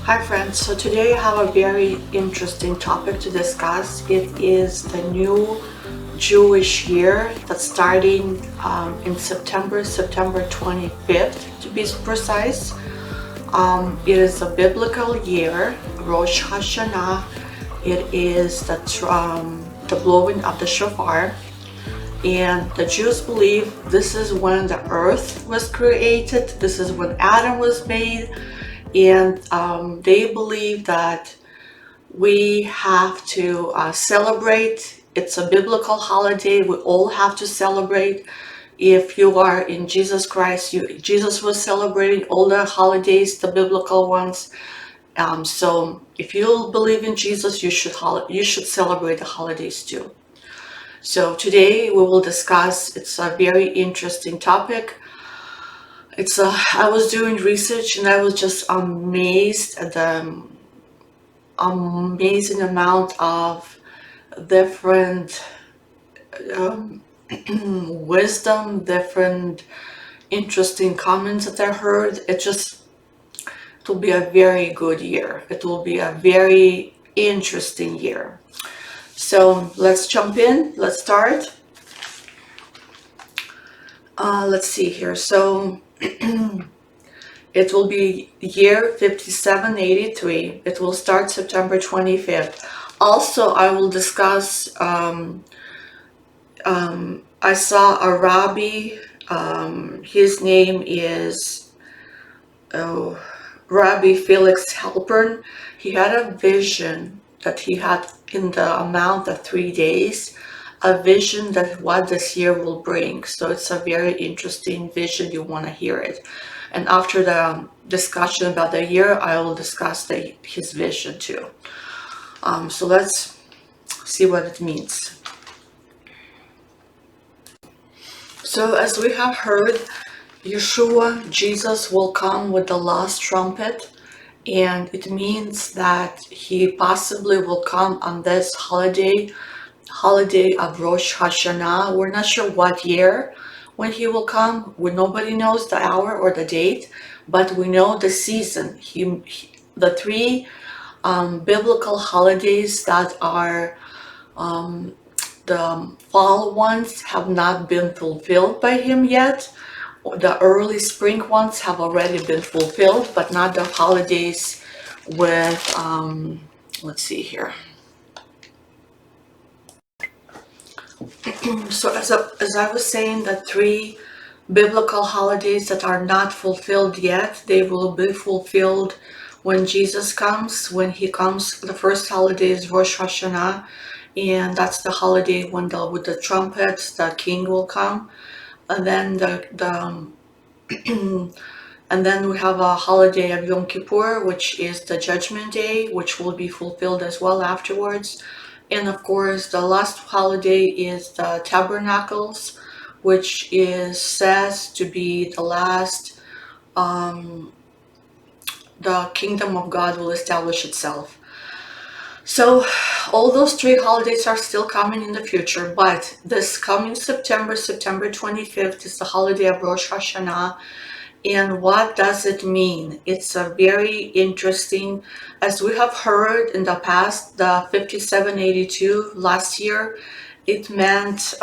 Hi friends, so today I have a very interesting topic to discuss. It is the new Jewish year that's starting in September 25th to be precise. It is a biblical year, Rosh Hashanah. It is the blowing of the shofar. And the Jews believe this is when the earth was created, this is when Adam was made, and they believe that we have to celebrate. It's a biblical holiday. We all have to celebrate. If you are in Jesus Christ, Jesus was celebrating all the holidays, the biblical ones. So if you believe in Jesus, you should celebrate the holidays too. So today we will discuss, it's a very interesting topic. I was doing research and I was just amazed at the amazing amount of different wisdom, different interesting comments that I heard. It will be a very good year. It will be a very interesting year. So let's jump in. Let's start. Let's see here. So it will be year 5783. It will start September 25th. Also, I will discuss, I saw a rabbi, his name is Rabbi Felix Halpern. He had a vision that he had in the amount of 3 days, a vision that what this year will bring. So it's a very interesting vision. You want to hear it. And after the discussion about the year, I will discuss his vision too. So let's see what it means. So as we have heard, Yeshua, Jesus, will come with the last trumpet, and it means that he possibly will come on this holiday of Rosh Hashanah. We're not sure what year when he will come. Nobody knows the hour or the date, but we know the season. The three biblical holidays that are the fall ones have not been fulfilled by him yet. The early spring ones have already been fulfilled, but not the holidays with, let's see here. So as I was saying, the three biblical holidays that are not fulfilled yet, they will be fulfilled when Jesus comes. When he comes, the first holiday is Rosh Hashanah, and that's the holiday when with the trumpets, the king will come. And then and then we have a holiday of Yom Kippur, which is the Judgment Day, which will be fulfilled as well afterwards. And of course, the last holiday is the Tabernacles, which is says to be the last. The kingdom of God will establish itself. So all those three holidays are still coming in the future, but this coming September 25th, is the holiday of Rosh Hashanah. And what does it mean? It's a very interesting, as we have heard in the past, the 5782 last year, it meant,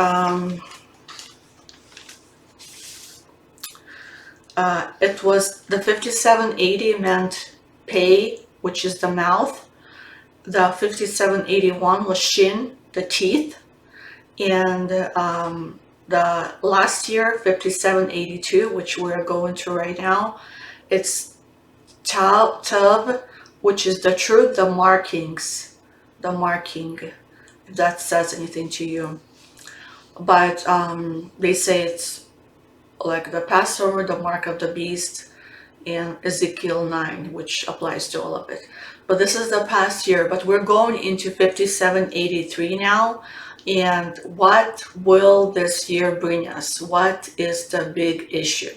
it was the 5780 meant pay, which is the mouth. The 5781 was shin, the teeth. And the last year, 5782, which we're going through right now, it's tub, which is the truth, the markings, the marking, if that says anything to you. But they say it's like the Passover, the mark of the beast, and Ezekiel 9, which applies to all of it. But this is the past year, but we're going into 5783 now. And what will this year bring us? What is the big issue?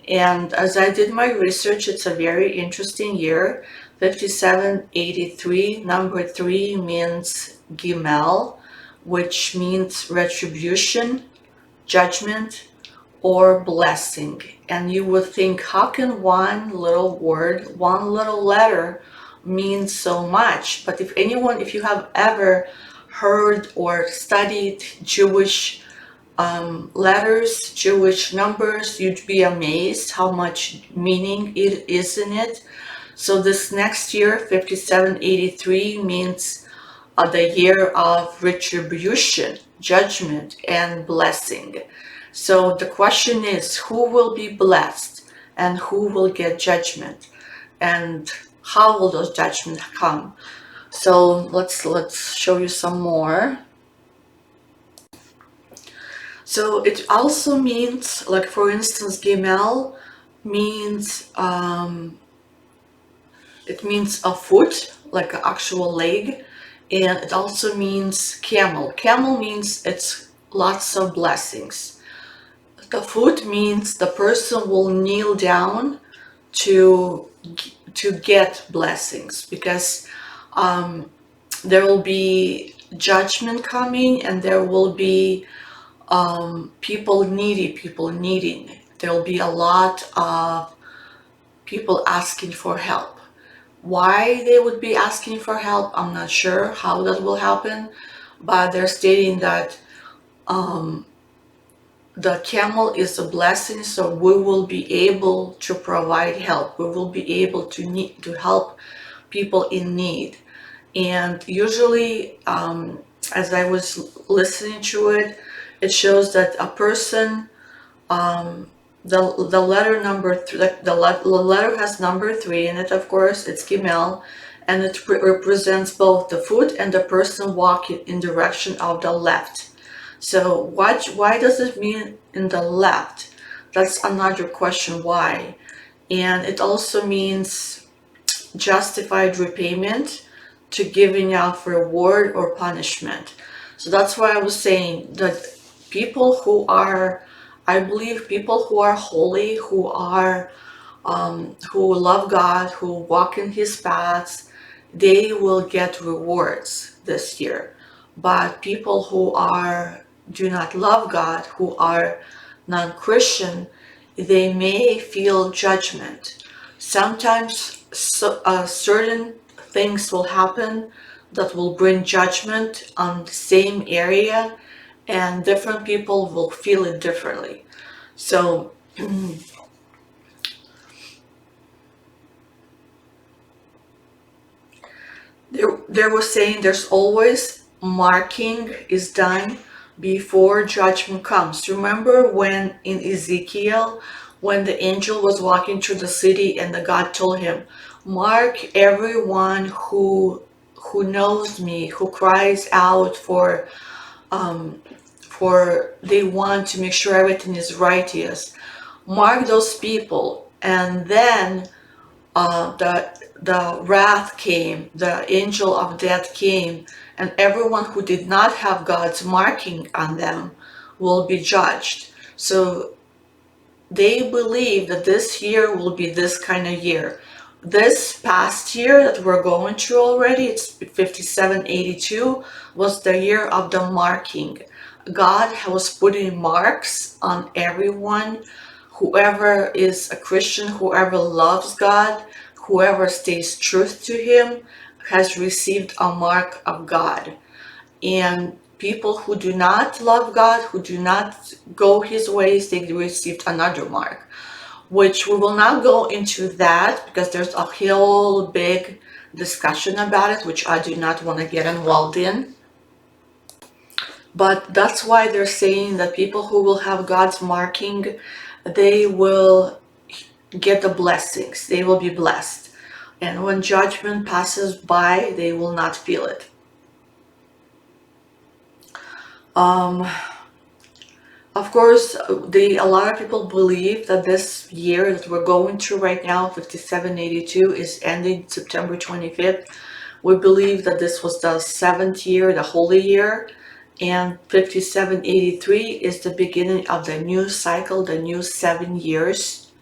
And as I did my research, it's a very interesting year. 5783, number 3 means Gimel, which means retribution, judgment, or blessing. And you would think, how can one little word, one little letter means so much. But if you have ever heard or studied Jewish letters, Jewish numbers, you'd be amazed how much meaning it is in it. So this next year, 5783, means the year of retribution, judgment, and blessing. So the question is, who will be blessed and who will get judgment? And how will those judgments come? So let's show you some more. So it also means, like for instance, Gimel means it means a foot, like an actual leg, and it also means camel. Camel means it's lots of blessings. The foot means the person will kneel down to get blessings, because there will be judgment coming, and there will be people needing. There will be a lot of people asking for help. Why they would be asking for help, I'm not sure how that will happen, but they're stating that the camel is a blessing, so we will be able to provide help. We will be able to help people in need. And usually, as I was listening to it, it shows that a person, the letter number the letter has number 3 in it. Of course, it's Gimel, and it represents both the foot and the person walking in direction of the left. So why does it mean in the left? That's another question, why. And it also means justified repayment, to giving out reward or punishment. So that's why I was saying that people who are, I believe people who are holy, who love God, who walk in His paths, they will get rewards this year. But people who do not love God, who are non-Christian, they may feel judgment. Sometimes certain things will happen that will bring judgment on the same area, and different people will feel it differently. So they were saying there's always marking is done before judgment comes. Remember when in Ezekiel, when the angel was walking through the city and the God told him, mark everyone who knows me, who cries out for they want to make sure everything is righteous. Mark those people. And then the wrath came, the angel of death came, and everyone who did not have God's marking on them will be judged. So they believe that this year will be this kind of year. This past year that we're going through already, it's 5782, was the year of the marking. God was putting marks on everyone. Whoever is a Christian, whoever loves God, whoever stays true to Him, has received a mark of God. And people who do not love God, who do not go His ways, they received another mark, which we will not go into that because there's a whole big discussion about it, which I do not want to get involved in. But that's why they're saying that people who will have God's marking, they will get the blessings, they will be blessed. And when judgment passes by, they will not feel it. Of course, a lot of people believe that this year that we're going through right now, 5782, is ending September 25th. We believe that this was the 7th year, the holy year, and 5783 is the beginning of the new cycle, the new 7 years,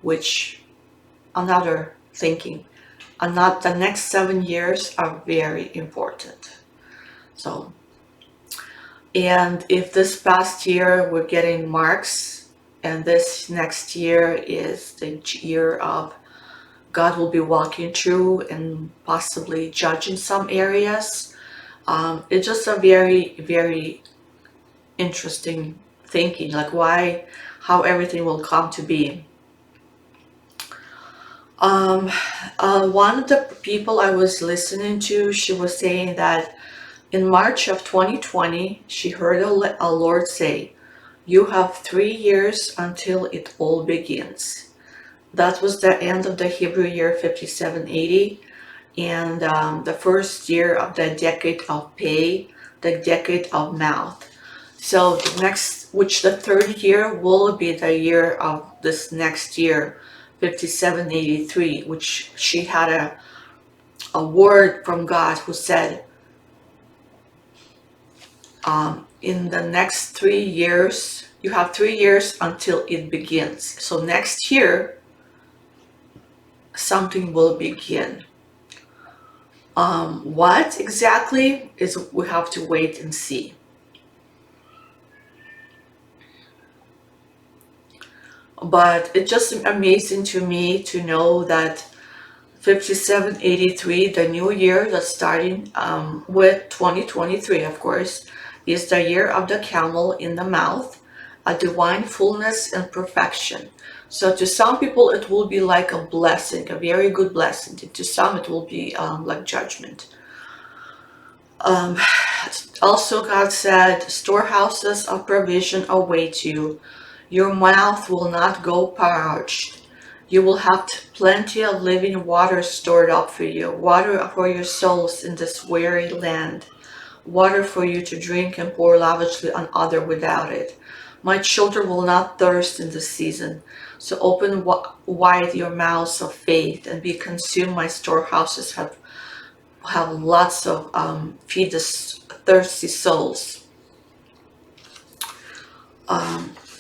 which another thinking. And not the next 7 years are very important. So, and if this past year we're getting marks, and this next year is the year of God will be walking through and possibly judging some areas. It's just a very, very interesting thinking, like how everything will come to be. One of the people I was listening to, she was saying that in March of 2020, she heard a Lord say, "You have 3 years until it all begins." That was the end of the Hebrew year 5780, and the first year of the decade of pay, the decade of mouth. So the next, which the third year will be the year of this next year, 5783, which she had a word from God who said, in the next 3 years, you have 3 years until it begins. So next year, something will begin. What exactly is, we have to wait and see. But it's just amazing to me to know that 5783, the new year that's starting with 2023, of course, is the year of the camel in the mouth, a divine fullness and perfection. So to some people, it will be like a blessing, a very good blessing. To some, it will be like judgment. Also, God said, storehouses of provision await you. Your mouth will not go parched. You will have plenty of living water stored up for you, water for your souls in this weary land, water for you to drink and pour lavishly on others without it. My children will not thirst in this season, so open wide your mouths of faith and be consumed. My storehouses have lots of feed the thirsty souls.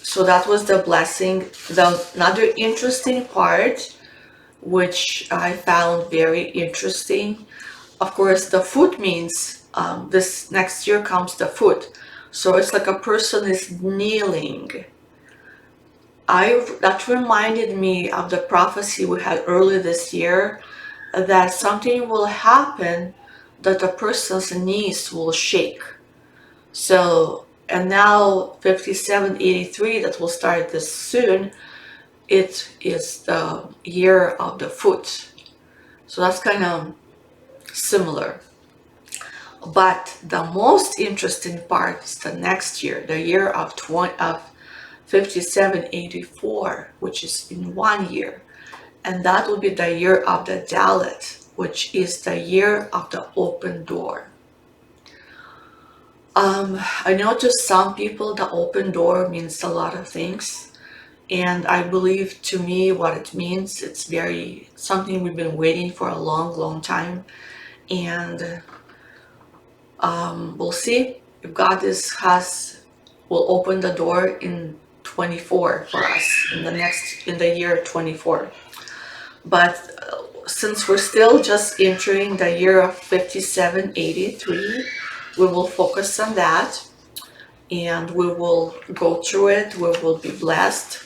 So that was the blessing. Another interesting part, which I found very interesting, of course, the foot means this next year comes the foot. So it's like a person is kneeling. That reminded me of the prophecy we had earlier this year, that something will happen, that the person's knees will shake. So, and now 5783, that will start this soon, it is the year of the foot. So that's kind of similar. But the most interesting part is the next year, the year of 5784, which is in 1 year. And that will be the year of the Dalet, which is the year of the open door. I know to some people the open door means a lot of things, and I believe, to me, what it means, it's very something we've been waiting for a long, long time, and we'll see if God will open the door in 24 for us in the year 24. But since we're still just entering the year of 5783, we will focus on that, and we will go through it. We will be blessed.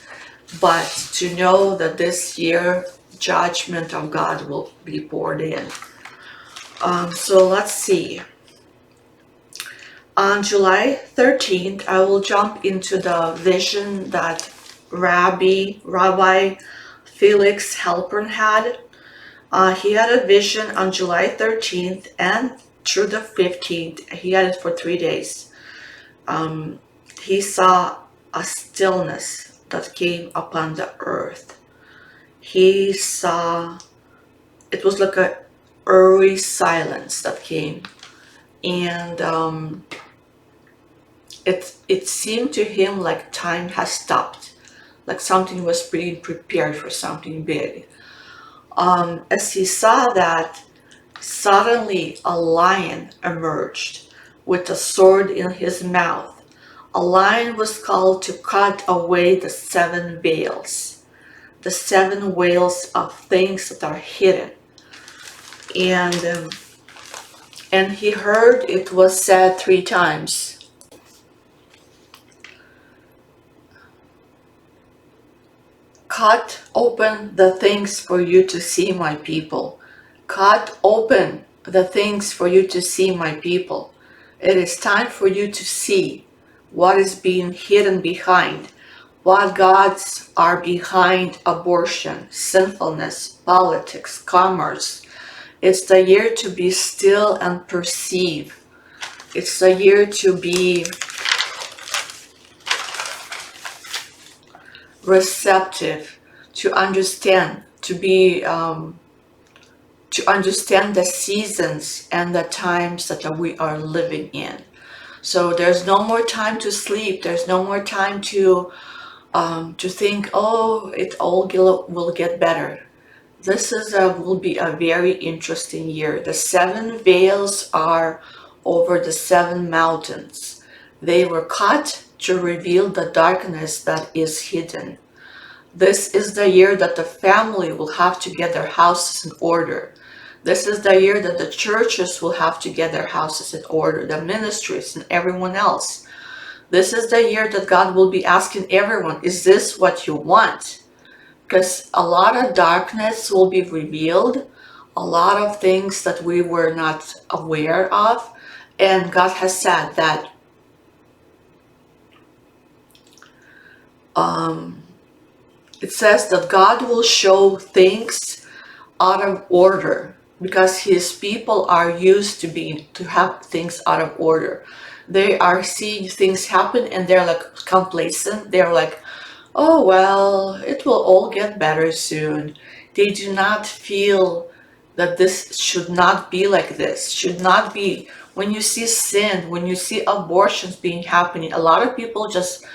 But to know that this year, judgment of God will be poured in. So let's see. On July 13th, I will jump into the vision that Rabbi Felix Halpern had. He had a vision on July 13th and through the 15th. He had it for 3 days. He saw a stillness that came upon the earth. He saw, it was like a eerie silence that came. And it seemed to him like time has stopped, like something was being prepared for something big. As he saw that, suddenly a lion emerged with a sword in his mouth. A lion was called to cut away the 7 veils, the 7 veils of things that are hidden. And he heard it was said 3 times, Cut open the things for you to see, my people. Cut open the things for you to see, my people. It is time for you to see what is being hidden behind, what gods are behind abortion, sinfulness, politics, commerce. It's the year to be still and perceive. It's the year to be receptive, to understand, to understand the seasons and the times that we are living in. So there's no more time to sleep. There's no more time to think, oh, it all will get better. This will be a very interesting year. The 7 veils are over the 7 mountains. They were cut to reveal the darkness that is hidden. This is the year that the family will have to get their houses in order. This is the year that the churches will have to get their houses in order, the ministries and everyone else. This is the year that God will be asking everyone, is this what you want? Because a lot of darkness will be revealed, a lot of things that we were not aware of. And God has said that it says that God will show things out of order because his people are used to have things out of order. They are seeing things happen and they're like complacent. They're like, oh, well, it will all get better soon. They do not feel that this should not be like this, should not be. When you see sin, when you see abortions being happening, a lot of people just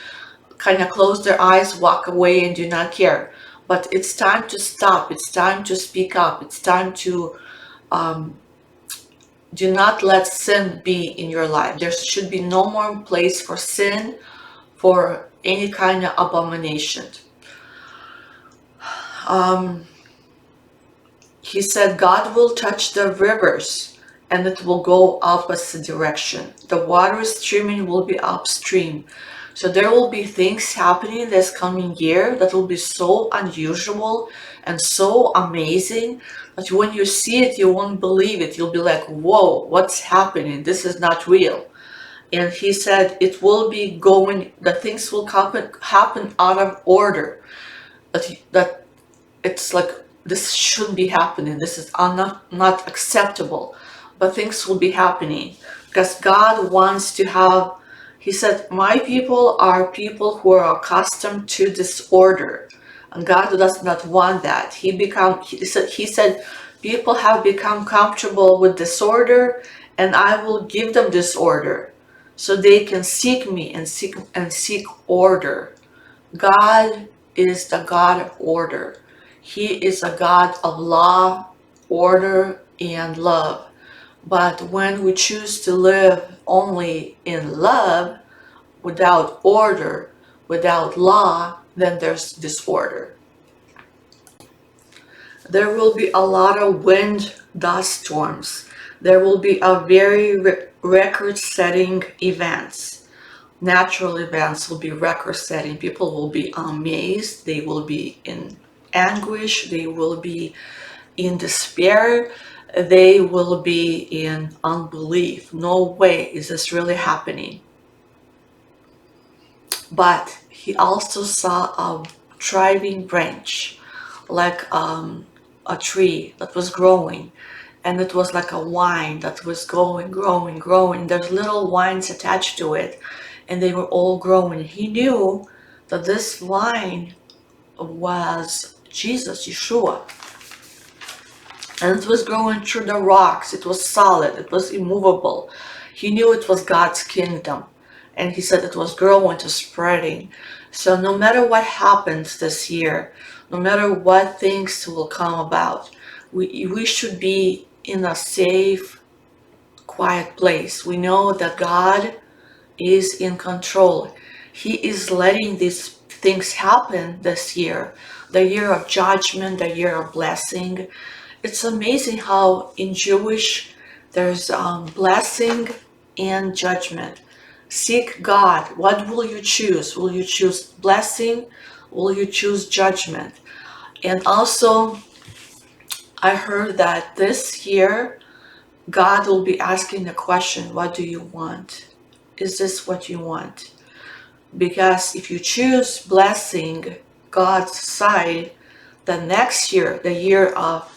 kind of close their eyes, walk away, and do not care. But it's time to stop. It's time to speak up. It's time to do not let sin be in your life. There should be no more place for sin, for any kind of abomination. He said God will touch the rivers and it will go opposite direction. The water streaming will be upstream. So there will be things happening this coming year that will be so unusual and so amazing that when you see it, you won't believe it. You'll be like, whoa, what's happening? This is not real. And he said it will be going, the things will happen out of order. That it's like, this shouldn't be happening. This is not acceptable. But things will be happening because God wants to have, he said, my people are people who are accustomed to disorder. And God does not want that. He said, people have become comfortable with disorder and I will give them disorder so they can seek me and seek order. God is the God of order. He is a God of law, order, and love. But when we choose to live only in love, without order, without law, then there's disorder. There will be a lot of wind, dust storms. There will be a very record-setting events. Natural events will be record-setting. People will be amazed. They will be in anguish. They will be in despair. They will be in unbelief. No way is this really happening. But he also saw a thriving branch, like a tree that was growing, and it was like a vine that was growing. There's little vines attached to it, and they were all growing. He knew that this vine was Jesus, Yeshua. And it was growing through the rocks. It was solid. It was immovable. He knew it was God's kingdom. And he said it was growing to spreading. So no matter what happens this year, no matter what things will come about, we should be in a safe, quiet place. We know that God is in control. He is letting these things happen this year. The year of judgment, the year of blessing. It's amazing how in Jewish there's blessing and judgment. Seek God. What will you choose? Will you choose blessing? Will you choose judgment? And also, I heard that this year, God will be asking the question, what do you want? Is this what you want? Because if you choose blessing, God's side, the next year, the year of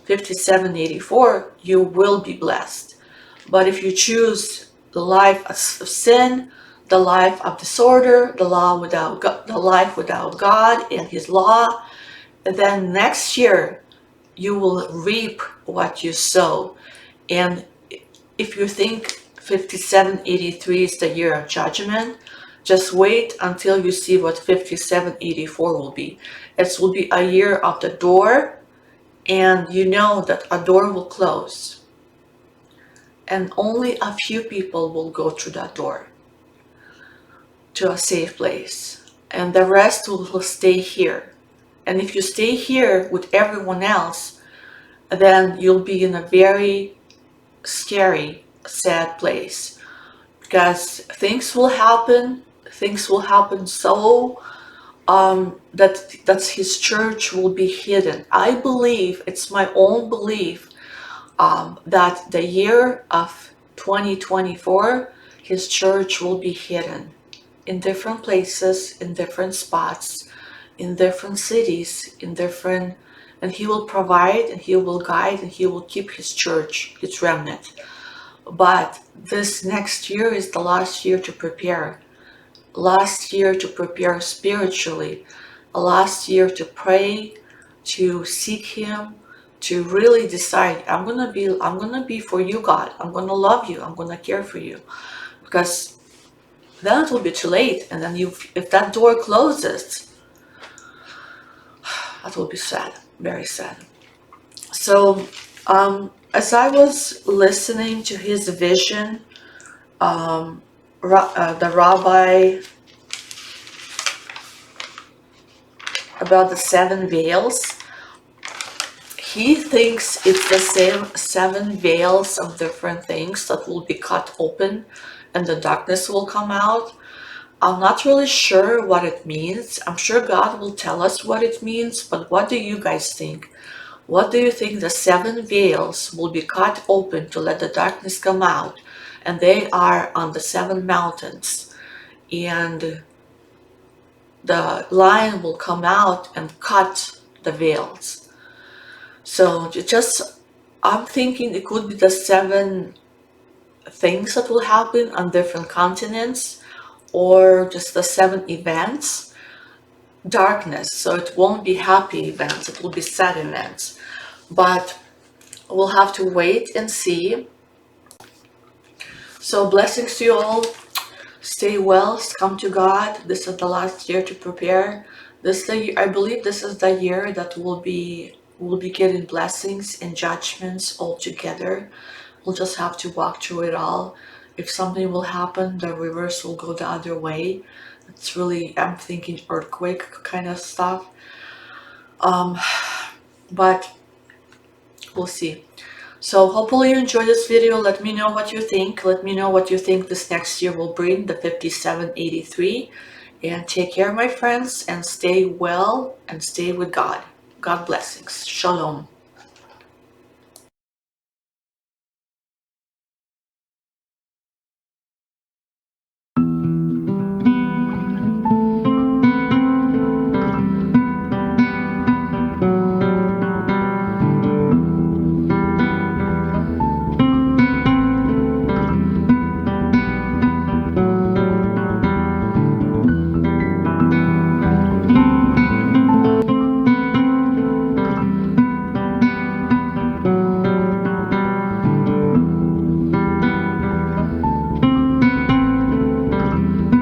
5784, you will be blessed. But if you choose the life of sin, the life of disorder, the life without God and His law, then next year you will reap what you sow. And if you think 5783 is the year of judgment, just wait until you see what 5784 will be. It will be a year of the door, and you know that a door will close and only a few people will go through that door to a safe place, and the rest will stay here. And if you stay here with everyone else, then you'll be in a very scary, sad place, because things will happen. Things will happen so that His church will be hidden. I believe, it's my own belief, that the year of 2024, His church will be hidden in different places, in different spots, in different cities, and He will provide, and He will guide, and He will keep His church, His remnant. But this next year is the last year to prepare. Last year to prepare spiritually. Last year to pray, to seek Him, to really decide, I'm gonna be for you, God. I'm gonna love you. I'm gonna care for you. Because then it will be too late. And then if that door closes, that will be sad, very sad. So as I was listening to his vision, the rabbi, about the 7 veils, he thinks it's the same 7 veils of different things that will be cut open and the darkness will come out. I'm not really sure what it means. I'm sure God will tell us what it means, but what do you guys think? What do you think the 7 veils will be cut open to let the darkness come out? And they are on the 7 mountains. And the lion will come out and cut the veils. So I'm thinking it could be the 7 things that will happen on different continents, or just the 7 events. Darkness, so it won't be happy events, it will be sad events. But we'll have to wait and see. So blessings to you all. Stay well, come to God. This is the last year to prepare. I believe this is the year that we'll be getting blessings and judgments all together. We'll just have to walk through it all. If something will happen, the reverse will go the other way. It's really, I'm thinking earthquake kind of stuff. But we'll see. So hopefully you enjoyed this video. Let me know what you think. Let me know what you think this next year will bring, the 5783. And take care, my friends, and stay well and stay with God. God blessings. Shalom.